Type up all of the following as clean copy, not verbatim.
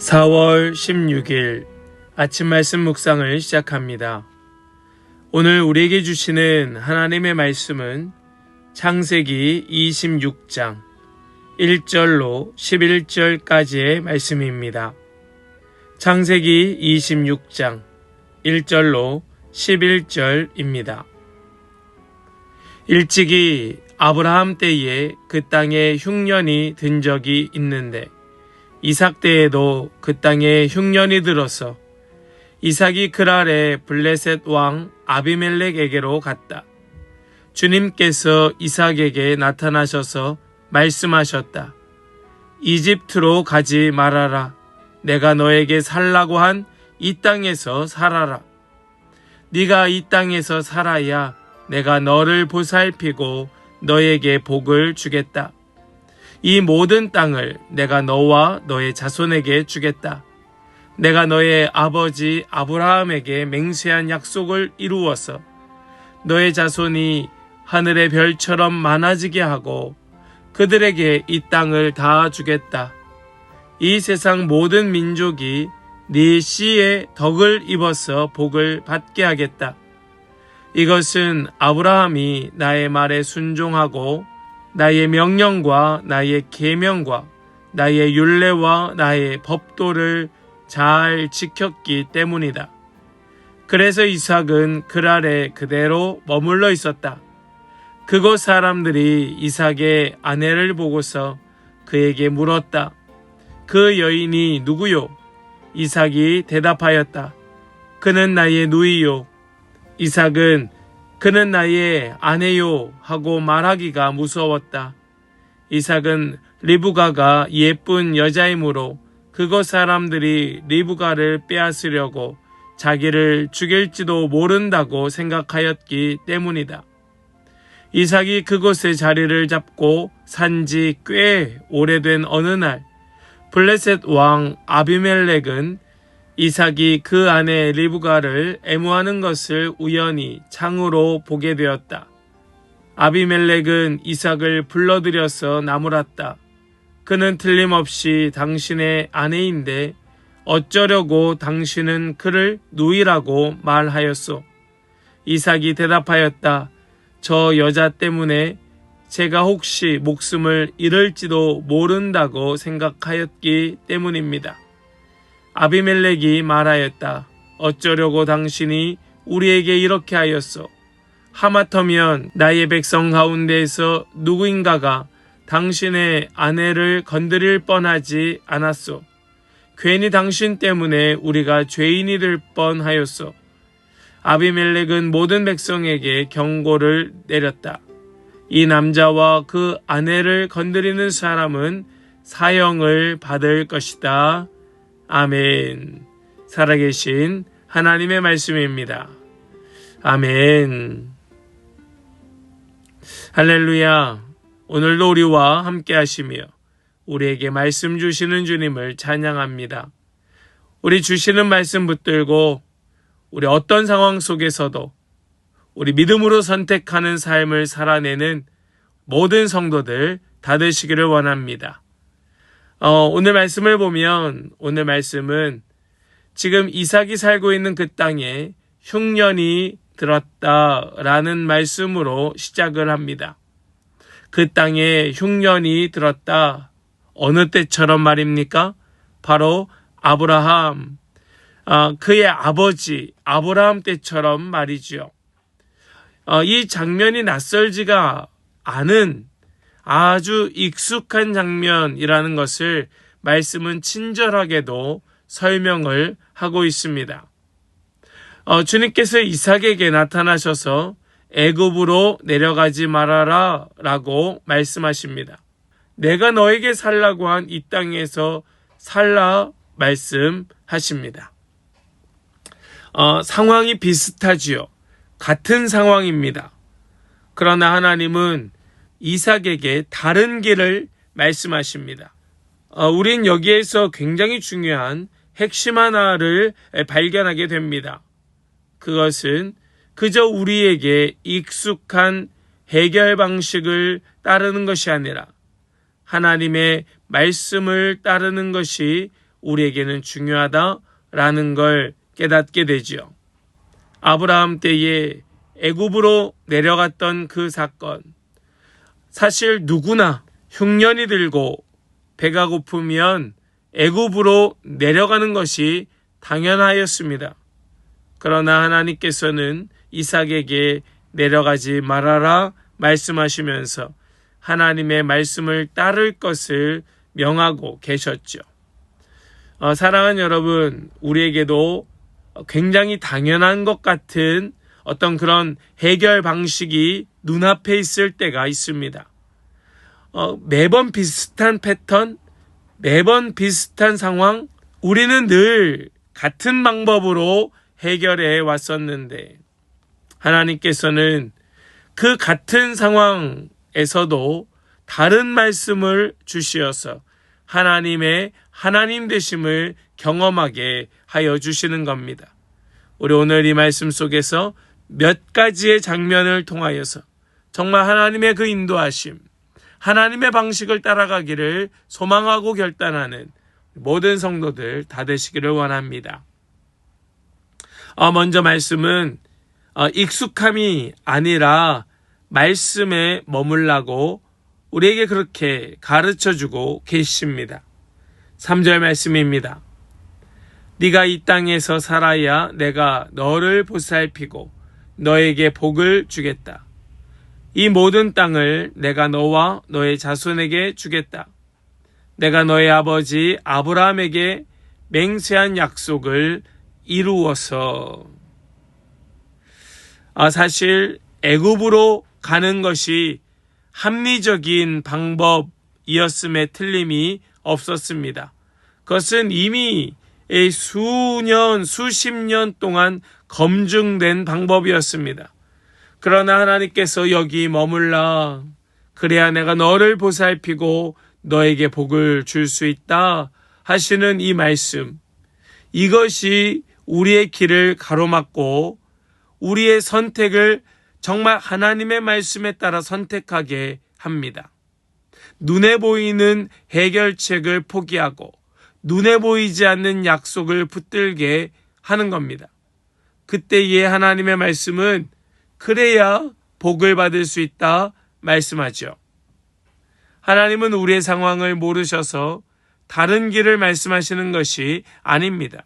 4월 16일 아침 말씀 묵상을 시작합니다. 오늘 우리에게 주시는 하나님의 말씀은 창세기 26장 1절로 11절까지의 말씀입니다. 창세기 26장 1절로 11절입니다. 일찍이 아브라함 때에 그 땅에 흉년이 든 적이 있는데 이삭 때에도 그 땅에 흉년이 들어서 이삭이 그랄에 블레셋 왕 아비멜렉에게로 갔다. 주님께서 이삭에게 나타나셔서 말씀하셨다. 이집트로 가지 말아라. 내가 너에게 살라고 한 이 땅에서 살아라. 네가 이 땅에서 살아야 내가 너를 보살피고 너에게 복을 주겠다. 이 모든 땅을 내가 너와 너의 자손에게 주겠다. 내가 너의 아버지 아브라함에게 맹세한 약속을 이루어서 너의 자손이 하늘의 별처럼 많아지게 하고 그들에게 이 땅을 다 주겠다. 이 세상 모든 민족이 네 씨의 덕을 입어서 복을 받게 하겠다. 이것은 아브라함이 나의 말에 순종하고 나의 명령과 나의 계명과 나의 율례와 나의 법도를 잘 지켰기 때문이다. 그래서 이삭은 그랄에 그대로 머물러 있었다. 그곳 사람들이 이삭의 아내를 보고서 그에게 물었다. 그 여인이 누구요? 이삭이 대답하였다. 그는 나의 누이요. 이삭은 그는 나의 아내요 하고 말하기가 무서웠다. 이삭은 리브가가 예쁜 여자이므로 그곳 사람들이 리브가를 빼앗으려고 자기를 죽일지도 모른다고 생각하였기 때문이다. 이삭이 그곳에 자리를 잡고 산지 꽤 오래된 어느 날 블레셋 왕 아비멜렉은 이삭이 그 아내 리브가를 애무하는 것을 우연히 창으로 보게 되었다. 아비멜렉은 이삭을 불러들여서 나무랐다. 그는 틀림없이 당신의 아내인데 어쩌려고 당신은 그를 누이라고 말하였소. 이삭이 대답하였다. 저 여자 때문에 제가 혹시 목숨을 잃을지도 모른다고 생각하였기 때문입니다. 아비멜렉이 말하였다. 어쩌려고 당신이 우리에게 이렇게 하였소? 하마터면 나의 백성 가운데에서 누구인가가 당신의 아내를 건드릴 뻔하지 않았소. 괜히 당신 때문에 우리가 죄인이 될 뻔하였소. 아비멜렉은 모든 백성에게 경고를 내렸다. 이 남자와 그 아내를 건드리는 사람은 사형을 받을 것이다. 아멘. 살아계신 하나님의 말씀입니다. 아멘. 할렐루야. 오늘도 우리와 함께 하시며 우리에게 말씀 주시는 주님을 찬양합니다. 우리 주시는 말씀 붙들고 우리 어떤 상황 속에서도 우리 믿음으로 선택하는 삶을 살아내는 모든 성도들 다 되시기를 원합니다. 오늘 말씀을 보면 오늘 말씀은 지금 이삭이 살고 있는 그 땅에 흉년이 들었다라는 말씀으로 시작을 합니다. 그 땅에 흉년이 들었다. 어느 때처럼 말입니까? 바로 아브라함, 그의 아버지 아브라함 때처럼 말이죠. 이 장면이 낯설지가 않은 아주 익숙한 장면이라는 것을 말씀은 친절하게도 설명을 하고 있습니다. 주님께서 이삭에게 나타나셔서 애굽으로 내려가지 말아라 라고 말씀하십니다. 내가 너에게 살라고 한 이 땅에서 살라 말씀하십니다. 상황이 비슷하지요. 같은 상황입니다. 그러나 하나님은 이삭에게 다른 길을 말씀하십니다. 우린 여기에서 굉장히 중요한 핵심 하나를 발견하게 됩니다. 그것은 그저 우리에게 익숙한 해결 방식을 따르는 것이 아니라 하나님의 말씀을 따르는 것이 우리에게는 중요하다라는 걸 깨닫게 되지요. 아브라함 때에 애굽으로 내려갔던 그 사건, 사실 누구나 흉년이 들고 배가 고프면 애굽으로 내려가는 것이 당연하였습니다. 그러나 하나님께서는 이삭에게 내려가지 말아라 말씀하시면서 하나님의 말씀을 따를 것을 명하고 계셨죠. 사랑하는 여러분, 우리에게도 굉장히 당연한 것 같은 어떤 그런 해결 방식이 눈앞에 있을 때가 있습니다. 매번 비슷한 패턴, 매번 비슷한 상황, 우리는 늘 같은 방법으로 해결해 왔었는데 하나님께서는 그 같은 상황에서도 다른 말씀을 주시어서 하나님의 하나님 되심을 경험하게 하여 주시는 겁니다. 우리 오늘 이 말씀 속에서 몇 가지의 장면을 통하여서 정말 하나님의 그 인도하심, 하나님의 방식을 따라가기를 소망하고 결단하는 모든 성도들 다 되시기를 원합니다. 먼저 말씀은 익숙함이 아니라 말씀에 머물라고 우리에게 그렇게 가르쳐주고 계십니다. 3절 말씀입니다. 네가 이 땅에서 살아야 내가 너를 보살피고 너에게 복을 주겠다. 이 모든 땅을 내가 너와 너의 자손에게 주겠다. 내가 너의 아버지 아브라함에게 맹세한 약속을 이루어서. 사실 애굽으로 가는 것이 합리적인 방법이었음에 틀림이 없었습니다. 그것은 이미 수년, 수십 년 동안 검증된 방법이었습니다. 그러나 하나님께서 여기 머물라. 그래야 내가 너를 보살피고 너에게 복을 줄 수 있다 하시는 이 말씀. 이것이 우리의 길을 가로막고 우리의 선택을 정말 하나님의 말씀에 따라 선택하게 합니다. 눈에 보이는 해결책을 포기하고 눈에 보이지 않는 약속을 붙들게 하는 겁니다. 그때의 하나님의 말씀은 그래야 복을 받을 수 있다 말씀하죠. 하나님은 우리의 상황을 모르셔서 다른 길을 말씀하시는 것이 아닙니다.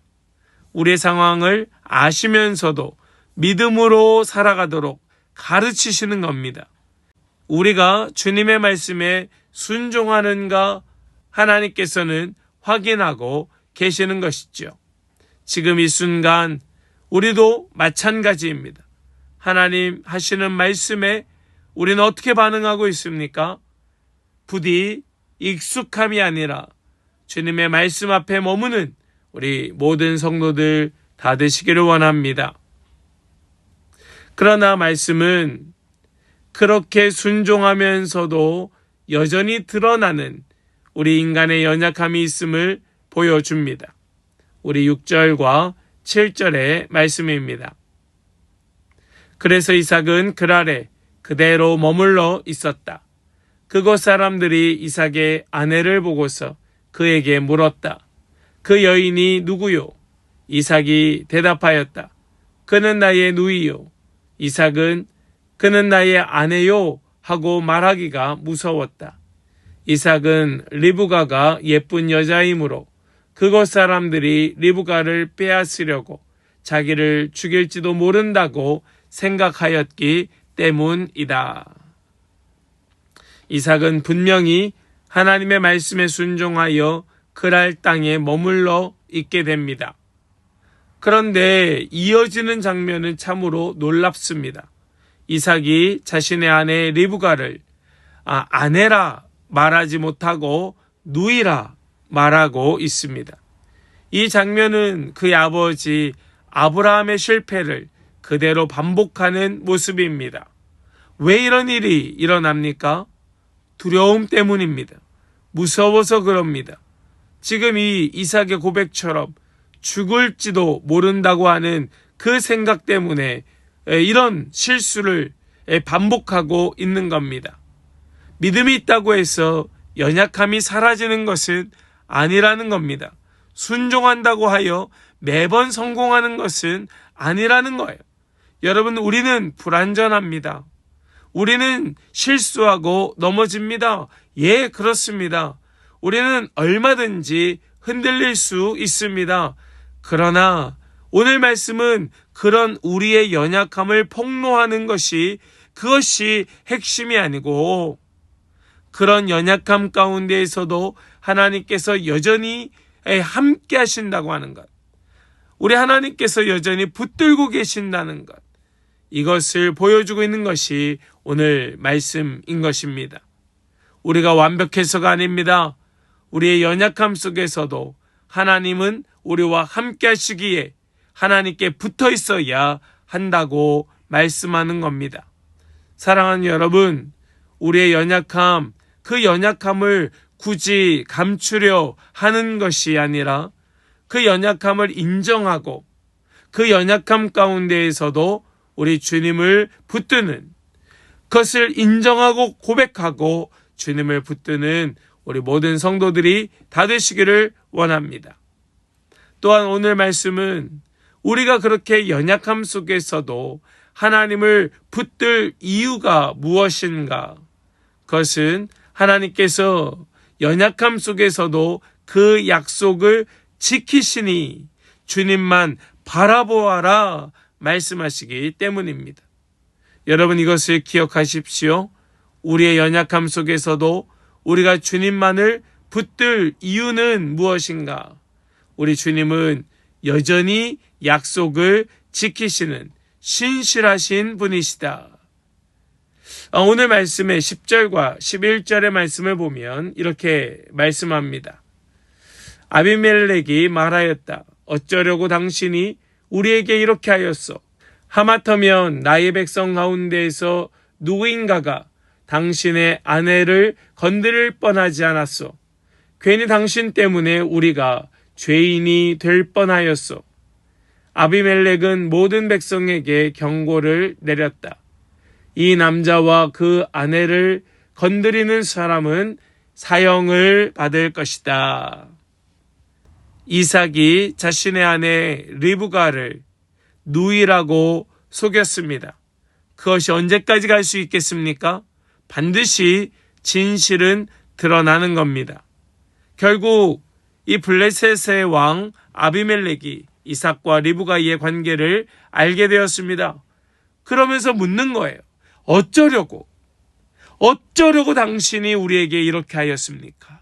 우리의 상황을 아시면서도 믿음으로 살아가도록 가르치시는 겁니다. 우리가 주님의 말씀에 순종하는가 하나님께서는 확인하고 계시는 것이죠. 지금 이 순간 우리도 마찬가지입니다. 하나님 하시는 말씀에 우리는 어떻게 반응하고 있습니까? 부디 익숙함이 아니라 주님의 말씀 앞에 머무는 우리 모든 성도들 다 되시기를 원합니다. 그러나 말씀은 그렇게 순종하면서도 여전히 드러나는 우리 인간의 연약함이 있음을 보여줍니다. 우리 6절과 7절의 말씀입니다. 그래서 이삭은 그랄에 그대로 머물러 있었다. 그곳 사람들이 이삭의 아내를 보고서 그에게 물었다. 그 여인이 누구요? 이삭이 대답하였다. 그는 나의 누이요. 이삭은 그는 나의 아내요 하고 말하기가 무서웠다. 이삭은 리브가가 예쁜 여자이므로 그곳 사람들이 리브가를 빼앗으려고 자기를 죽일지도 모른다고 생각하였기 때문이다. 이삭은 분명히 하나님의 말씀에 순종하여 그랄 땅에 머물러 있게 됩니다. 그런데 이어지는 장면은 참으로 놀랍습니다. 이삭이 자신의 아내 리브가를 아내라 말하지 못하고 누이라 말하고 있습니다. 이 장면은 그의 아버지 아브라함의 실패를 그대로 반복하는 모습입니다. 왜 이런 일이 일어납니까? 두려움 때문입니다. 무서워서 그럽니다. 지금 이 이삭의 고백처럼 죽을지도 모른다고 하는 그 생각 때문에 이런 실수를 반복하고 있는 겁니다. 믿음이 있다고 해서 연약함이 사라지는 것은 아니라는 겁니다. 순종한다고 하여 매번 성공하는 것은 아니라는 거예요. 여러분, 우리는 불완전합니다. 우리는 실수하고 넘어집니다. 예, 그렇습니다. 우리는 얼마든지 흔들릴 수 있습니다. 그러나 오늘 말씀은 그런 우리의 연약함을 폭로하는 그것이 핵심이 아니고, 그런 연약함 가운데에서도 하나님께서 여전히 함께 하신다고 하는 것, 우리 하나님께서 여전히 붙들고 계신다는 것, 이것을 보여주고 있는 것이 오늘 말씀인 것입니다. 우리가 완벽해서가 아닙니다. 우리의 연약함 속에서도 하나님은 우리와 함께 하시기에 하나님께 붙어 있어야 한다고 말씀하는 겁니다. 사랑하는 여러분, 우리의 연약함, 그 연약함을 굳이 감추려 하는 것이 아니라 그 연약함을 인정하고 그 연약함 가운데에서도 우리 주님을 붙드는, 그것을 인정하고 고백하고 주님을 붙드는 우리 모든 성도들이 다 되시기를 원합니다. 또한 오늘 말씀은 우리가 그렇게 연약함 속에서도 하나님을 붙들 이유가 무엇인가? 그것은 하나님께서 연약함 속에서도 그 약속을 지키시니 주님만 바라보아라 말씀하시기 때문입니다. 여러분, 이것을 기억하십시오. 우리의 연약함 속에서도 우리가 주님만을 붙들 이유는 무엇인가? 우리 주님은 여전히 약속을 지키시는 신실하신 분이시다. 오늘 말씀의 10절과 11절의 말씀을 보면 이렇게 말씀합니다. 아비멜렉이 말하였다. 어쩌려고 당신이 우리에게 이렇게 하였소? 하마터면 나의 백성 가운데에서 누구인가가 당신의 아내를 건드릴 뻔하지 않았소? 괜히 당신 때문에 우리가 죄인이 될 뻔하였소. 아비멜렉은 모든 백성에게 경고를 내렸다. 이 남자와 그 아내를 건드리는 사람은 사형을 받을 것이다. 이삭이 자신의 아내 리브가를 누이라고 속였습니다. 그것이 언제까지 갈 수 있겠습니까? 반드시 진실은 드러나는 겁니다. 결국 이 블레셋의 왕 아비멜렉이 이삭과 리브가의 관계를 알게 되었습니다. 그러면서 묻는 거예요. 어쩌려고 당신이 우리에게 이렇게 하였습니까?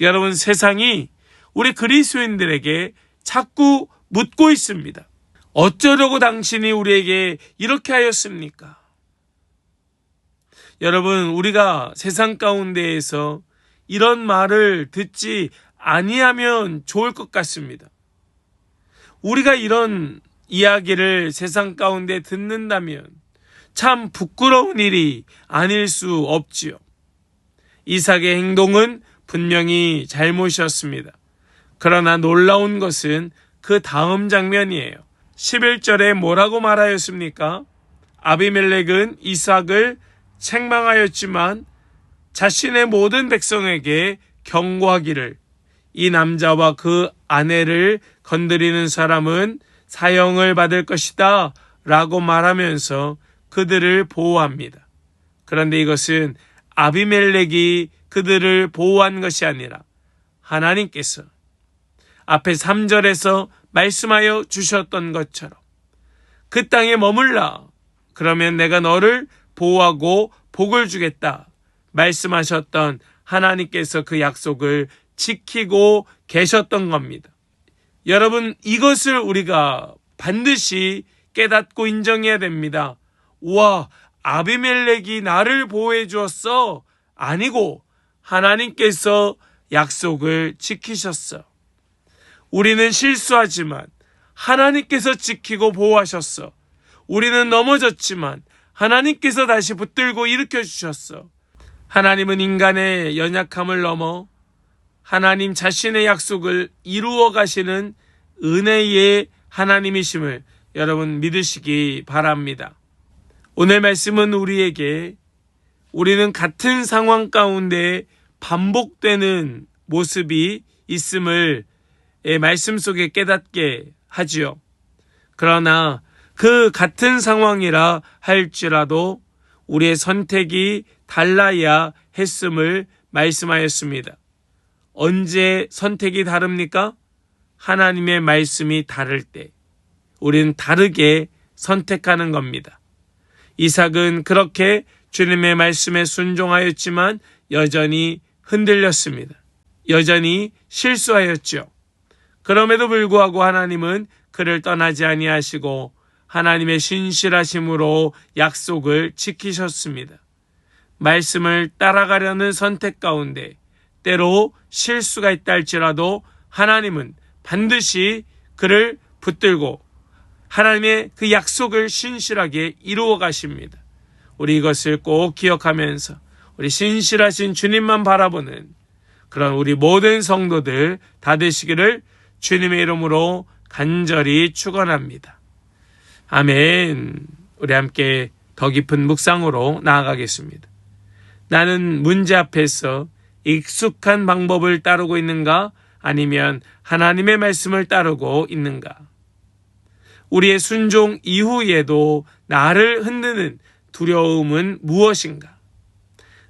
여러분, 세상이 우리 그리스도인들에게 자꾸 묻고 있습니다. 어쩌려고 당신이 우리에게 이렇게 하였습니까? 여러분, 우리가 세상 가운데에서 이런 말을 듣지 아니하면 좋을 것 같습니다. 우리가 이런 이야기를 세상 가운데 듣는다면 참 부끄러운 일이 아닐 수 없지요. 이삭의 행동은 분명히 잘못이었습니다. 그러나 놀라운 것은 그 다음 장면이에요. 11절에 뭐라고 말하였습니까? 아비멜렉은 이삭을 책망하였지만 자신의 모든 백성에게 경고하기를, 이 남자와 그 아내를 건드리는 사람은 사형을 받을 것이다 라고 말하면서 그들을 보호합니다. 그런데 이것은 아비멜렉이 그들을 보호한 것이 아니라 하나님께서 앞에 3절에서 말씀하여 주셨던 것처럼 그 땅에 머물라, 그러면 내가 너를 보호하고 복을 주겠다 말씀하셨던 하나님께서 그 약속을 지키고 계셨던 겁니다. 여러분, 이것을 우리가 반드시 깨닫고 인정해야 됩니다. 와, 아비멜렉이 나를 보호해 주었어? 아니고 하나님께서 약속을 지키셨어. 우리는 실수하지만 하나님께서 지키고 보호하셨어. 우리는 넘어졌지만 하나님께서 다시 붙들고 일으켜 주셨어. 하나님은 인간의 연약함을 넘어 하나님 자신의 약속을 이루어 가시는 은혜의 하나님이심을 여러분 믿으시기 바랍니다. 오늘 말씀은 우리는 같은 상황 가운데 반복되는 모습이 있음을 말씀 속에 깨닫게 하지요. 그러나 그 같은 상황이라 할지라도 우리의 선택이 달라야 했음을 말씀하였습니다. 언제 선택이 다릅니까? 하나님의 말씀이 다를 때 우리는 다르게 선택하는 겁니다. 이삭은 그렇게 주님의 말씀에 순종하였지만 여전히 흔들렸습니다. 여전히 실수하였죠. 그럼에도 불구하고 하나님은 그를 떠나지 아니하시고 하나님의 신실하심으로 약속을 지키셨습니다. 말씀을 따라가려는 선택 가운데 때로 실수가 있다 할지라도 하나님은 반드시 그를 붙들고 하나님의 그 약속을 신실하게 이루어 가십니다. 우리 이것을 꼭 기억하면서 우리 신실하신 주님만 바라보는 그런 우리 모든 성도들 다 되시기를 주님의 이름으로 간절히 축원합니다. 아멘. 우리 함께 더 깊은 묵상으로 나아가겠습니다. 나는 문제 앞에서 익숙한 방법을 따르고 있는가? 아니면 하나님의 말씀을 따르고 있는가? 우리의 순종 이후에도 나를 흔드는 두려움은 무엇인가?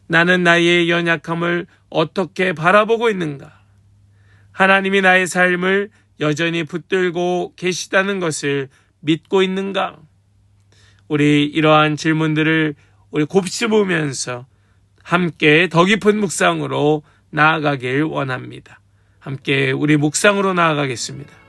나는 나의 연약함을 어떻게 바라보고 있는가? 하나님이 나의 삶을 여전히 붙들고 계시다는 것을 믿고 있는가? 우리 이러한 질문들을 우리 곱씹으면서 함께 더 깊은 묵상으로 나아가길 원합니다. 함께 우리 묵상으로 나아가겠습니다.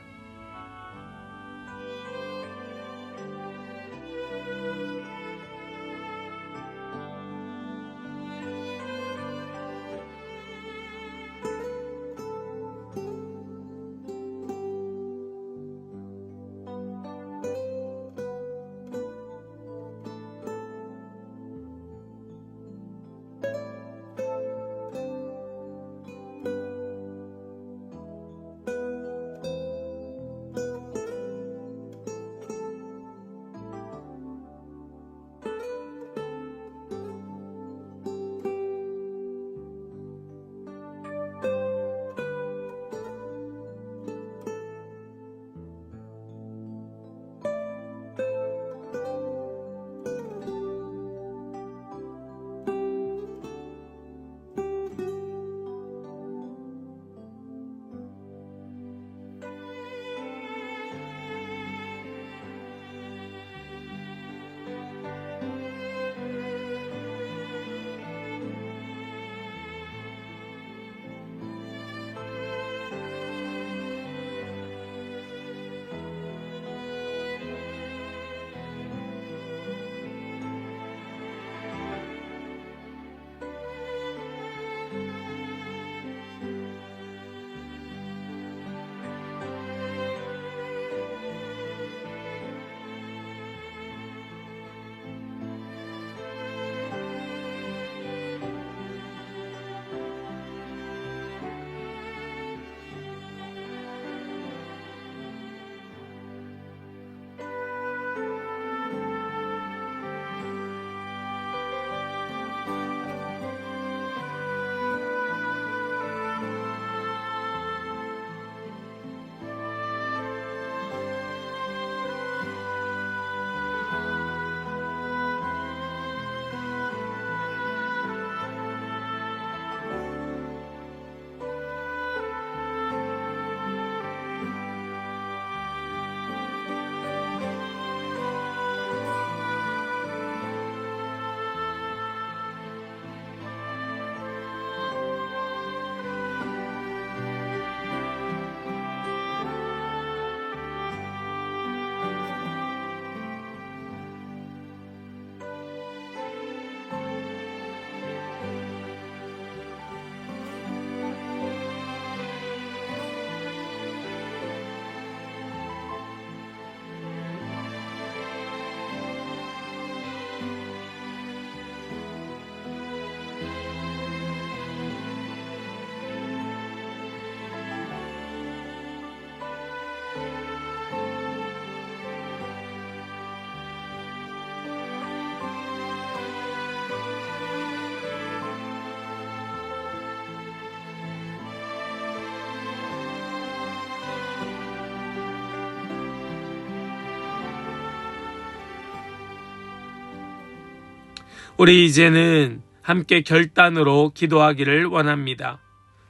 우리 이제는 함께 결단으로 기도하기를 원합니다.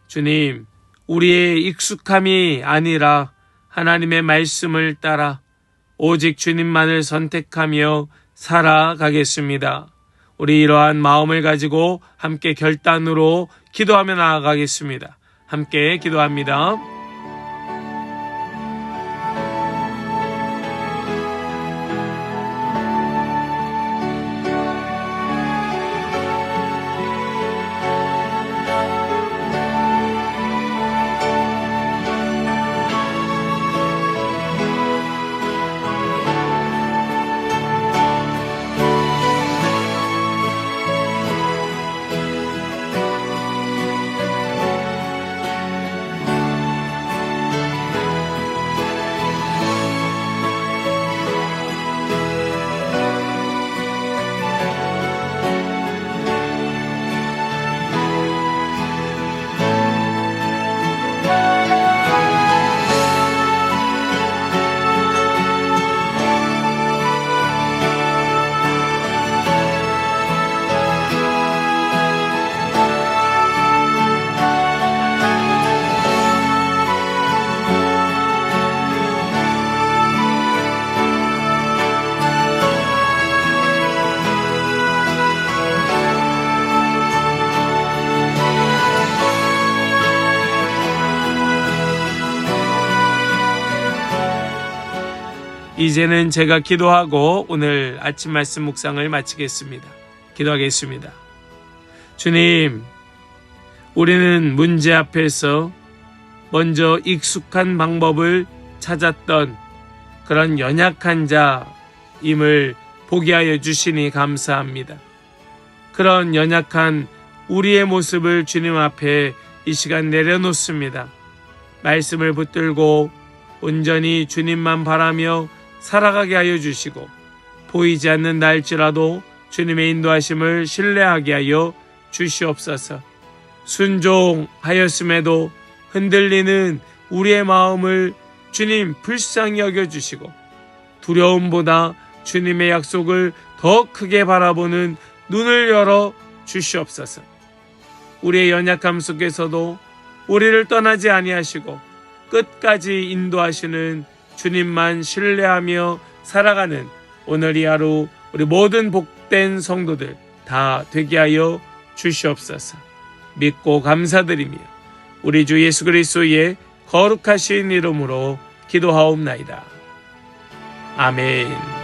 주님, 우리의 익숙함이 아니라 하나님의 말씀을 따라 오직 주님만을 선택하며 살아가겠습니다. 우리 이러한 마음을 가지고 함께 결단으로 기도하며 나아가겠습니다. 함께 기도합니다. 이제는 제가 기도하고 오늘 아침 말씀 묵상을 마치겠습니다. 기도하겠습니다. 주님, 우리는 문제 앞에서 먼저 익숙한 방법을 찾았던 그런 연약한 자임을 보게 하여 주시니 감사합니다. 그런 연약한 우리의 모습을 주님 앞에 이 시간 내려놓습니다. 말씀을 붙들고 온전히 주님만 바라며 살아가게 하여 주시고 보이지 않는 날일지라도 주님의 인도하심을 신뢰하게 하여 주시옵소서. 순종하였음에도 흔들리는 우리의 마음을 주님 불쌍히 여겨주시고 두려움보다 주님의 약속을 더 크게 바라보는 눈을 열어 주시옵소서. 우리의 연약함 속에서도 우리를 떠나지 아니하시고 끝까지 인도하시는 주님만 신뢰하며 살아가는 오늘 이 하루 우리 모든 복된 성도들 다 되게 하여 주시옵소서. 믿고 감사드리며 우리 주 예수 그리스도의 거룩하신 이름으로 기도하옵나이다. 아멘.